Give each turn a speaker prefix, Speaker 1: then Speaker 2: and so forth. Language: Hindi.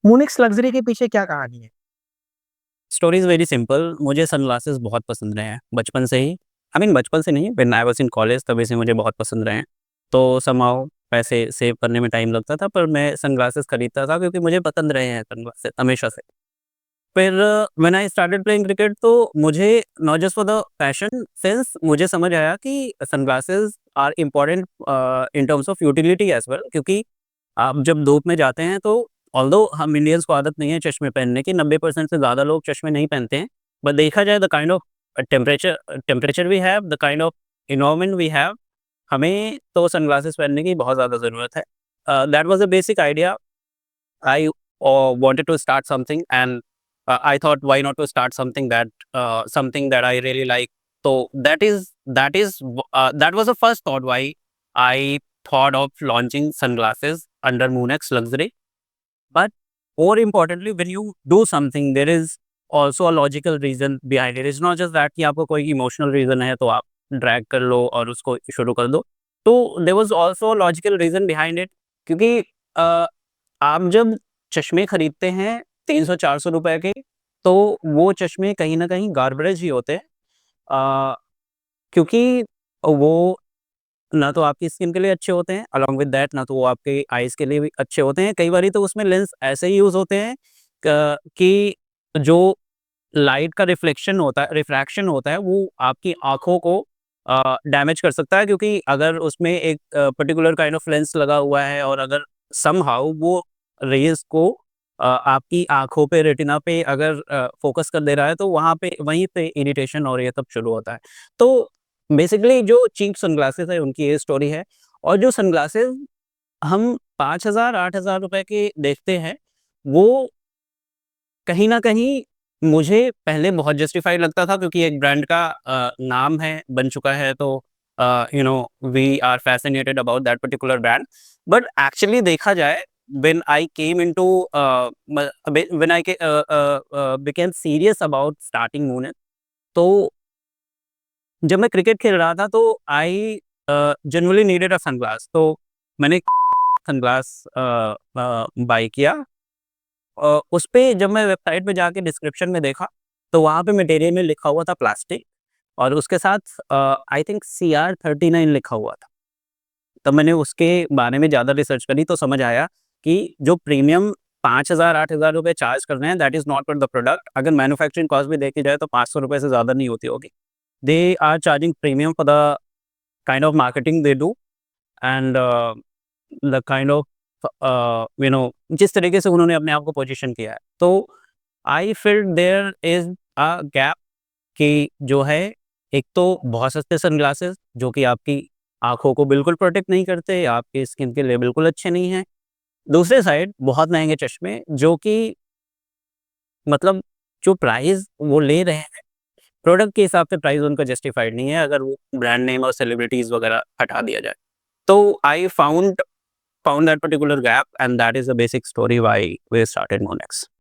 Speaker 1: मोनिक्स लग्ज़री के पीछे क्या कहानी है?
Speaker 2: Story is very simple. मुझे सनग्लासेस बहुत पसंद रहे हैं बचपन से ही। आई मीन बचपन से नहीं, when I was in college तभी से मुझे बहुत पसंद रहे हैं। तो समहाउ पैसे सेव करने में टाइम लगता था, पर मैं सनग्लासेस खरीदता था क्योंकि मुझे पसंद रहे हैं सनग्लासेस हमेशा से। फिर when I started playing cricket तो मुझे not just for the passion since मुझे समझ आया कि sunglasses are important in terms of utility as well, क्योंकि आप जब धूप में जाते हैं तो ऑल्दो हम इंडियंस को आदत नहीं है चश्मे पहनने की, 90% से ज़्यादा लोग चश्मे नहीं पहनते हैं। बट देखा जाए the kind of temperature temperature we have, the kind of environment we have, हमें तो सनग्लासेस पहनने की बहुत ज़्यादा ज़रूरत है। That was a basic idea. I wanted to start something, and I thought, why not to start something that I really like. So that was the first thought why I thought of launching sunglasses under Moonex Luxury. But more importantly, when you do something, there is also a logical reason behind it. It's not just that कि आपको कोई emotional reason है तो आप drag कर लो और उसको शुरू कर दो। तो there was also a logical reason behind it, क्योंकि आप जब चश्मे खरीदते हैं 300-400 रुपए के, तो वो चश्मे कहीं न कहीं गार्बेज ही होते हैं। क्योंकि वो ना तो आपकी स्किन के लिए अच्छे होते हैं, अलोंग विद दैट ना तो वो आपके आइज़ के लिए भी अच्छे होते हैं। कई बारी तो उसमें लेंस ऐसे ही यूज़ होते हैं कि जो लाइट का रिफ्रैक्शन होता है, वो आपकी आँखों को डैमेज कर सकता है, क्योंकि अगर उसमें एक पर्टिकुलर काइंड ऑफ लेंस लगा हुआ है और अगर समहाउ वो रेज़ को आपकी आँखों पे, रेटिना पे अगर फ़ोकस कर दे रहा है, तो वहीं पे इरिटेशन और ये सब शुरू होता है। तो बेसिकली जो चीप सनग्लासेस है उनकी ये स्टोरी है, और जो सनग्लासेस हम 5,000 8,000 रुपए के देखते हैं, वो कहीं न कहीं मुझे पहले बहुत जस्टिफाइड लगता था, क्योंकि एक ब्रांड का नाम है, बन चुका है, तो we are fascinated about that particular brand. But actually देखा जाए, when I came into when I became serious about starting Moonet, तो जब मैं क्रिकेट खेल रहा था तो I genuinely needed a sunglass, तो मैंने सनग्लास बाय किया। उसपे जब मैं वेबसाइट पे जाके डिस्क्रिप्शन में देखा, तो वहाँ पे मटेरियल में लिखा हुआ था प्लास्टिक, और उसके साथ आई थिंक CR39 लिखा हुआ था। तब मैंने उसके बारे में ज़्यादा रिसर्च करी तो समझ आया कि जो प्रीमियम 5,000 8,000 रुपए चार्ज कर रहे हैं, that is not for the product. अगर मैन्युफैक्चरिंग कॉस्ट भी देखी जाए तो ₹500 से ज़्यादा नहीं होती होगी। They are charging premium for the kind of marketing they do, and the kind of जिस तरीके से उन्होंने अपने आप को पोजीशन किया है। तो I feeled there is a gap, कि जो है, एक तो बहुत सस्ते सनग्लासेस जो कि आपकी आँखों को बिल्कुल प्रोटेक्ट नहीं करते, आपकी स्किन के लिए बिल्कुल अच्छे नहीं हैं। दूसरे साइड बहुत महँगे चश्मे जो कि मतलब जो प्राइस वो ले रहे हैं, प्रोडक्ट के हिसाब से प्राइस उनका जस्टिफाइड नहीं है, अगर वो ब्रांड नेम और सेलिब्रिटीज़ वगैरह हटा दिया जाए। तो I found that particular gap, and that is the basic story why we started Monex.